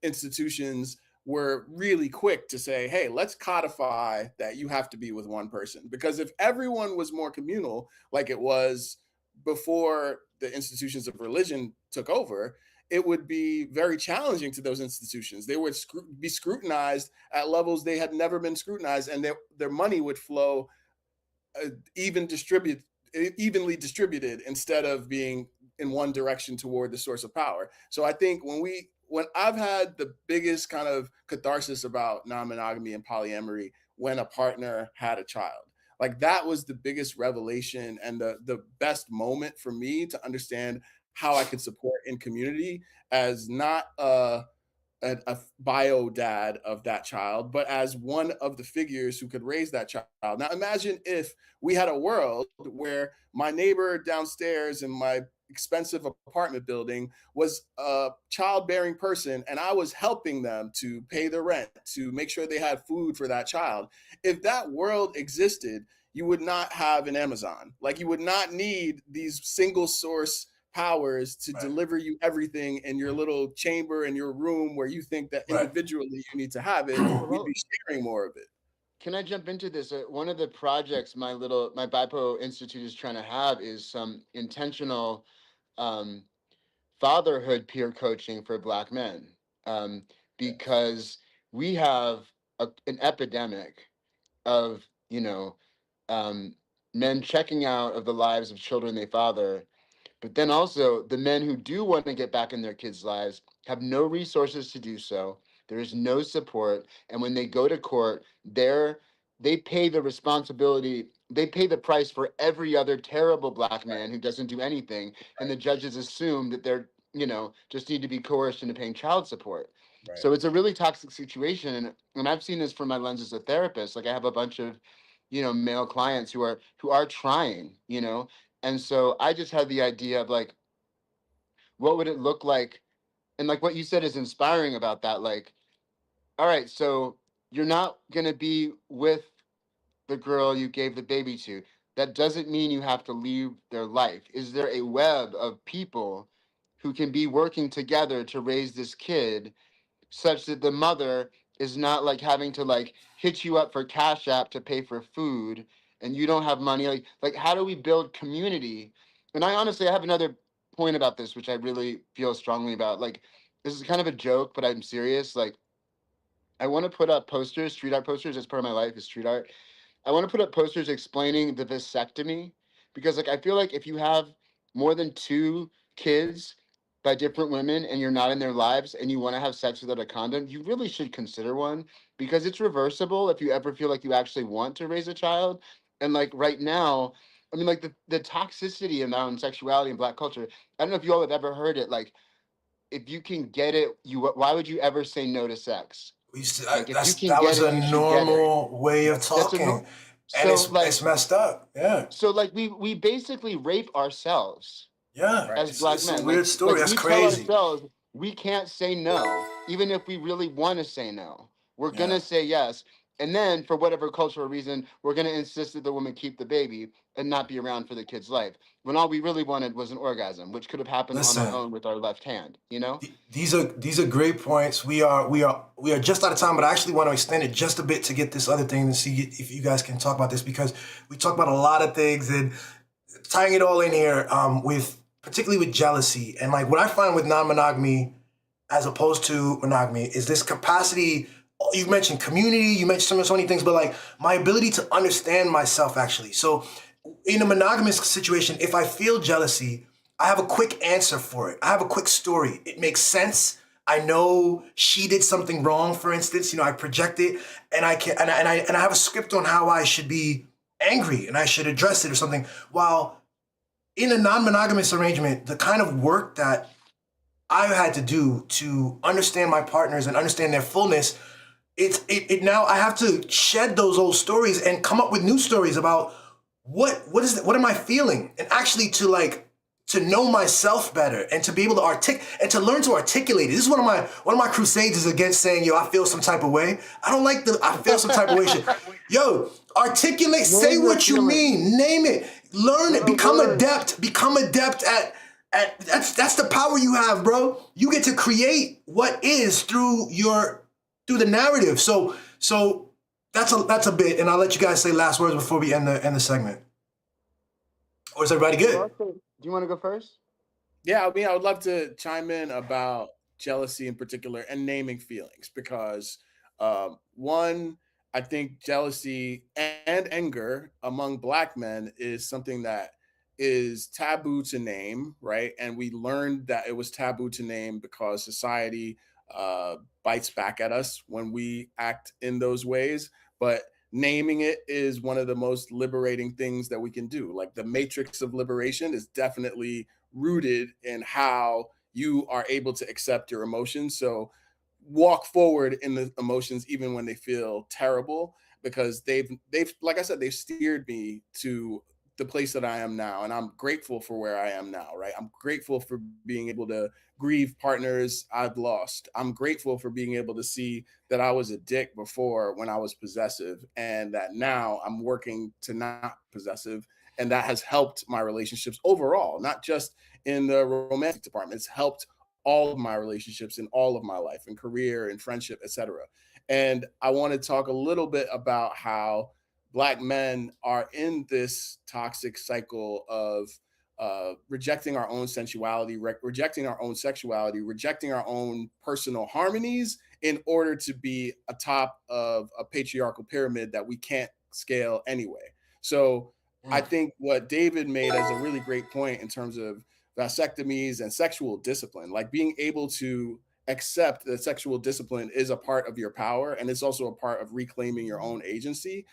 institutions were really quick to say, hey, let's codify that you have to be with one person. Because if everyone was more communal, like it was before the institutions of religion took over, it would be very challenging to those institutions. They would be scrutinized at levels they had never been scrutinized, and their money would flow even distribute evenly distributed instead of being in one direction toward the source of power. So I think when I've had the biggest kind of catharsis about non-monogamy and polyamory when a partner had a child. Like that was the biggest revelation and the best moment for me to understand how I could support in community as not a bio dad of that child, but as one of the figures who could raise that child. Now, imagine if we had a world where my neighbor downstairs in my expensive apartment building was a childbearing person and I was helping them to pay the rent, to make sure they had food for that child. If that world existed, you would not have an Amazon. Like you would not need these single source powers to Right. deliver you everything in your little chamber in your room where you think that Right. individually you need to have it. We'd Well, be sharing more of it. can I jump into this? One of the projects my BIPO Institute is trying to have is some intentional um, fatherhood peer coaching for Black men, um, Yes. because we have an epidemic of um, men checking out of the lives of children they father, but then also the men who do want to get back in their kids' lives have no resources to do so. There is no support, and when they go to court, they pay the responsibility. They pay the price for every other terrible Black Right, man who doesn't do anything, and the right, judges assume that they're just need to be coerced into paying child support. right. So it's a really toxic situation, and I've seen this from my lens as a therapist. Like I have a bunch of male clients who are trying, and so I just had the idea of like, what would it look like? And like what you said is inspiring about that. Like, all right, so you're not going to be with the girl you gave the baby to. That doesn't mean you have to leave their life. Is there a web of people who can be working together to raise this kid such that the mother is not like having to like hit you up for Cash App to pay for food and you don't have money? Like how do we build community? And I have another point about this which I really feel strongly about. Like this is kind of a joke, but I'm serious. Like I want to put up posters, street art posters. As part of my life is street art. I want to put up posters explaining the vasectomy because like I feel like if you have more than two kids, by different women and you're not in their lives and you want to have sex without a condom, you really should consider one, because it's reversible if you ever feel like you actually want to raise a child. And like right now, I mean, like the toxicity around sexuality in Black culture, I don't know if you all have ever heard it. Like, if you can get it, why would you ever say no to sex? We used to, Like, if you can that get was it, a you should get it. normal way of That's a no. talking, and So like, it's messed up. Yeah, so like we basically rape ourselves yeah. Right. as Black It's a men. weird Like story. That's we tell crazy. ourselves we can't say no, even if we really want to say no. We're Yeah. gonna say yes. And then for whatever cultural reason, we're gonna insist that the woman keep the baby and not be around for the kid's life. When all we really wanted was an orgasm, which could have happened on our Listen, own with our left hand, you know? these are great points. We are just out of time, but I actually want to extend it just a bit to get this other thing and see if you guys can talk about this, because we talk about a lot of things and tying it all in here with particularly with jealousy. And like what I find with non-monogamy as opposed to monogamy is this capacity. You mentioned community, you mentioned so many things, but like my ability to understand myself actually. So in a monogamous situation, if I feel jealousy, I have a quick answer for it. I have a quick story. It makes sense. I know she did something wrong, for instance. I project it, and I can, and I have a script on how I should be angry and I should address it or something. While in a non-monogamous arrangement, the kind of work that I had to do to understand my partners and understand their fullness, it now I have to shed those old stories and come up with new stories about what am I feeling, and actually to know myself better and to be able to and to learn to articulate it. This is one of my crusades is against saying, yo, I feel some type of way. I don't like the I feel some type of way shit. Yo, articulate, say what you mean, name it, learn it, become adept at that's the power you have, bro. You get to create what is through the narrative. So that's a bit, and I'll let you guys say last words before we end the segment. Or is everybody good? Do you want to go first? Yeah, I mean, I would love to chime in about jealousy in particular and naming feelings because, one, I think jealousy and anger among Black men is something that is taboo to name, right? And we learned that it was taboo to name because society bites back at us when we act in those ways. But naming it is one of the most liberating things that we can do. Like the matrix of liberation is definitely rooted in how you are able to accept your emotions. So walk forward in the emotions even when they feel terrible, because they've like I said, they've steered me to the place that I am now, and I'm grateful for where I am now, right? I'm grateful for being able to grieve partners I've lost. I'm grateful for being able to see that I was a dick before when I was possessive, and that now I'm working to not possessive, and that has helped my relationships overall, not just in the romantic department. It's helped all of my relationships in all of my life and career and friendship, etc. And I want to talk a little bit about how Black men are in this toxic cycle of rejecting our own sensuality, rejecting our own sexuality, rejecting our own personal harmonies in order to be atop of a patriarchal pyramid that we can't scale anyway. So I think what David made as a really great point in terms of vasectomies and sexual discipline, like being able to accept that sexual discipline is a part of your power and it's also a part of reclaiming your own agency.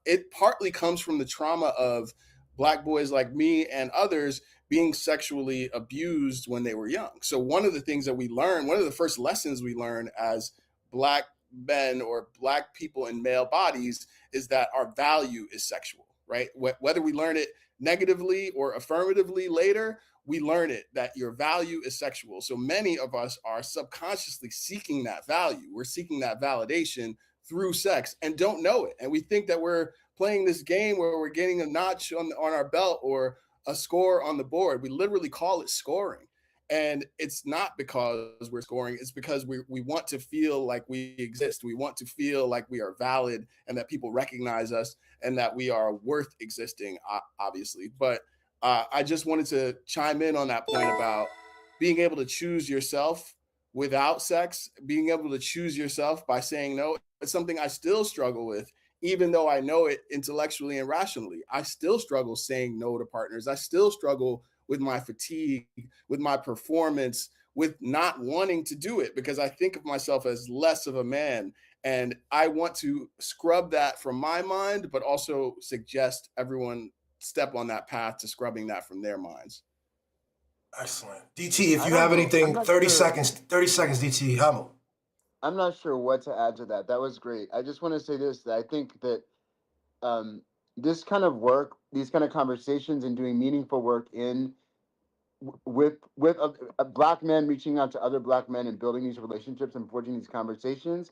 It partly comes from the trauma of Black boys like me and others being sexually abused when they were young. So one of the things that we learn, one of the first lessons we learn as Black men or Black people in male bodies is that our value is sexual, right? Whether we learn it negatively or affirmatively later, we learn it that your value is sexual. So many of us are subconsciously seeking that value. We're seeking that validation through sex and don't know it. And we think that we're playing this game where we're getting a notch on our belt or a score on the board. We literally call it scoring. And it's not because we're scoring, it's because we want to feel like we exist. We want to feel like we are valid and that people recognize us and that we are worth existing, obviously. But I just wanted to chime in on that point about being able to choose yourself without sex, being able to choose yourself by saying no. It's something I still struggle with, even though I know it intellectually and rationally. I still struggle saying no to partners. I still struggle with my fatigue, with my performance, with not wanting to do it because I think of myself as less of a man. And I want to scrub that from my mind, but also suggest everyone step on that path to scrubbing that from their minds. Excellent. DT, if I you don't have know. I'm anything, not 30 sure. seconds, 30 seconds, DT, Hummel. I'm not sure what to add to that. That was great. I just want to say this, that I think that um, this kind of work, these kind of conversations and doing meaningful work in with a black men reaching out to other black men and building these relationships and forging these conversations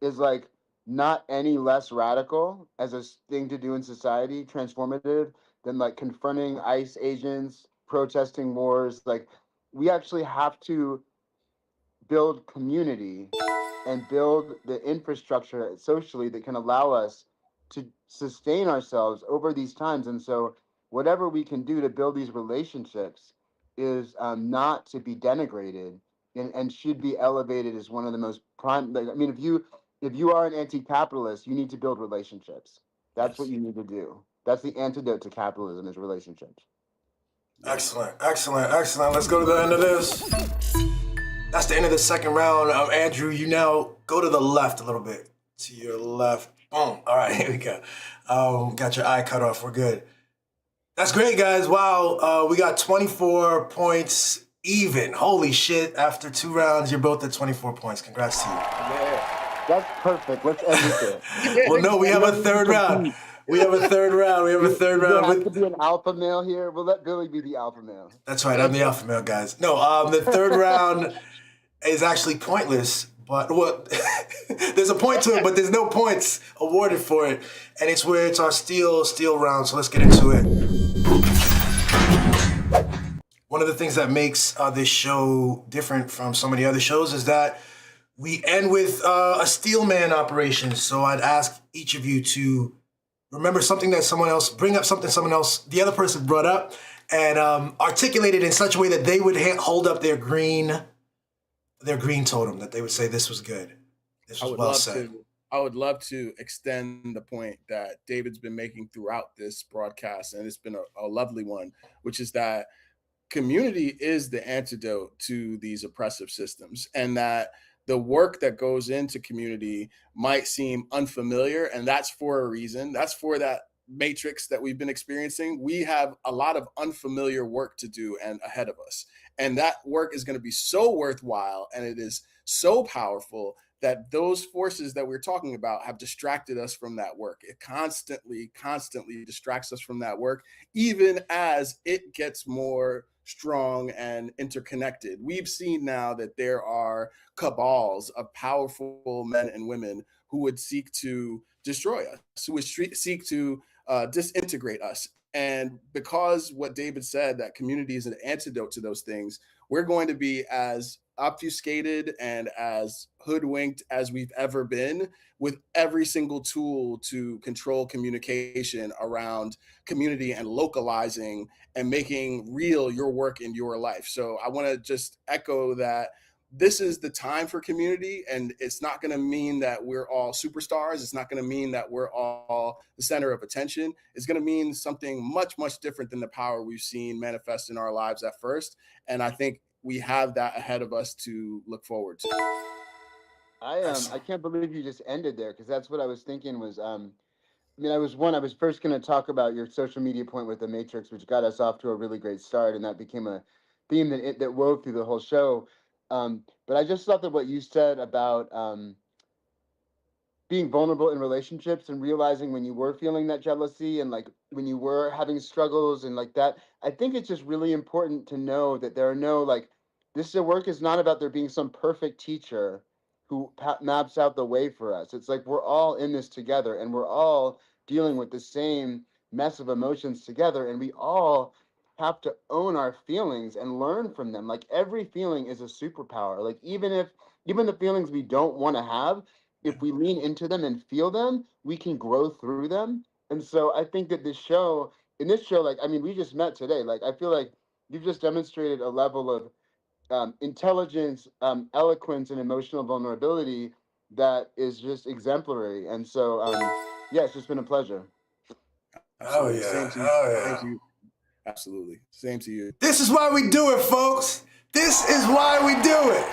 is like not any less radical as a thing to do in society, transformative, than like confronting ICE agents, protesting wars. Like we actually have to build community and build the infrastructure socially that can allow us to sustain ourselves over these times. And so, whatever we can do to build these relationships is not to be denigrated and should be elevated as one of the most prime. Like, I mean, if you are an anti-capitalist, you need to build relationships. That's what Yes. you need to do. That's the antidote to capitalism is relationships. Yes. Excellent, excellent, excellent. Let's go to the end of this. That's the end of the second round. Andrew, you now go to the left a little bit. To your left. Boom. All right, here we go. Got your eye cut off. We're good. That's great, guys. Wow. We got 24 points even. Holy shit. After 2 rounds, you're both at 24 points. Congrats to you. Yeah. That's perfect. Let's end it there. Well, no, we have a don't need to third round. compete. We have a third round. We have a third Does there round. have to be an alpha male here? We'll let Billy be the alpha male. That's right. I'm the alpha male, guys. No, the third round is actually pointless. But what? There's a point to it, but there's no points awarded for it, and it's where it's our steal round. So let's get into it. One of the things that makes this show different from so many other shows is that we end with a steel man operation. So I'd ask each of you to remember something that someone else, bring up something someone else, the other person brought up, and articulate it in such a way that they would hold up their green totem, that they would say this was good. This was well said. I would love to extend the point that David's been making throughout this broadcast, and it's been a lovely one, which is that community is the antidote to these oppressive systems, and that the work that goes into community might seem unfamiliar, and that's for a reason. That's for that matrix that we've been experiencing. We have a lot of unfamiliar work to do and ahead of us. And that work is going to be so worthwhile, and it is so powerful that those forces that we're talking about have distracted us from that work. It constantly distracts us from that work, even as it gets more strong and interconnected. We've seen now that there are cabals of powerful men and women who would seek to destroy us, who would seek to disintegrate us. And because what David said, that community is an antidote to those things, we're going to be as obfuscated and as hoodwinked as we've ever been, with every single tool to control communication around community and localizing and making real your work in your life. So I want to just echo that this is the time for community, and it's not going to mean that we're all superstars. It's not going to mean that we're all the center of attention. It's going to mean something much different than the power we've seen manifest in our lives at first. And I think we have that ahead of us to look forward to. I can't believe you just ended there, because that's what I was thinking was I mean, I was first going to talk about your social media point with the Matrix, which got us off to a really great start, and that became a theme that wove through the whole show. But I just thought that what you said about being vulnerable in relationships and realizing when you were feeling that jealousy and like when you were having struggles and like that, I think it's just really important to know that there are no like this work is not about there being some perfect teacher who maps out the way for us. It's like we're all in this together, and we're all dealing with the same mess of emotions together, and we all have to own our feelings and learn from them. Like every feeling is a superpower. Like even the feelings we don't want to have, if we lean into them and feel them, we can grow through them. And so I think that in this show, like, I mean, we just met today. Like, I feel like you've just demonstrated a level of intelligence, eloquence, and emotional vulnerability that is just exemplary. And so, yeah, it's just been a pleasure. Oh Absolutely. yeah. Same to you. Oh Same yeah. to you. Absolutely. Same to you. This is why we do it, folks. This is why we do it.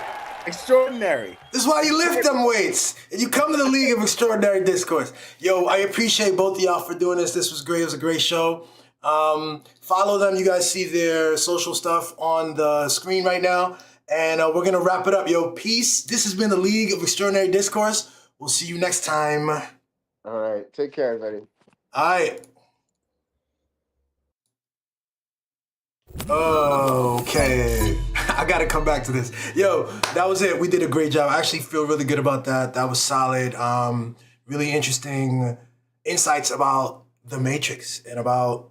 Extraordinary. This is why you lift them weights and you come to the League of Extraordinary Discourse. Yo, I appreciate both of y'all for doing this. This was great. It was a great show. Follow them. You guys see their social stuff on the screen right now. And we're going to wrap it up. Yo, peace. This has been the League of Extraordinary Discourse. We'll see you next time. All right. Take care, everybody. All right. Okay. I got to come back to this. Yo, that was it. We did a great job. I actually feel really good about that. That was solid. Really interesting insights about the Matrix and about,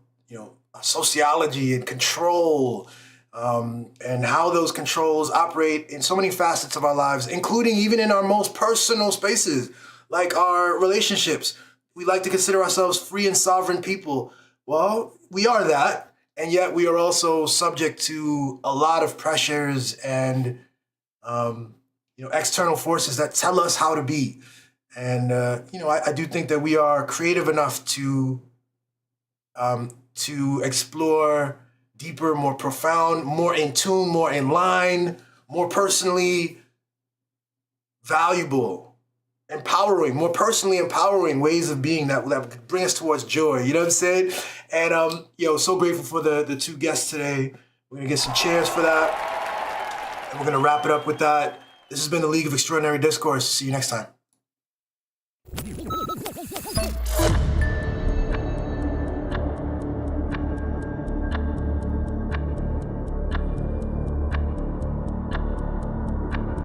sociology and control, and how those controls operate in so many facets of our lives, including even in our most personal spaces, like our relationships. We like to consider ourselves free and sovereign people. Well, we are that, and yet we are also subject to a lot of pressures and external forces that tell us how to be. And I do think that we are creative enough to explore deeper, more profound, more in tune, more in line, more personally valuable, empowering, more personally empowering ways of being that bring us towards joy. You know what I'm saying? And so grateful for the two guests today. We're gonna get some cheers for that, and we're gonna wrap it up with that. This has been the League of Extraordinary Discourse. See you next time.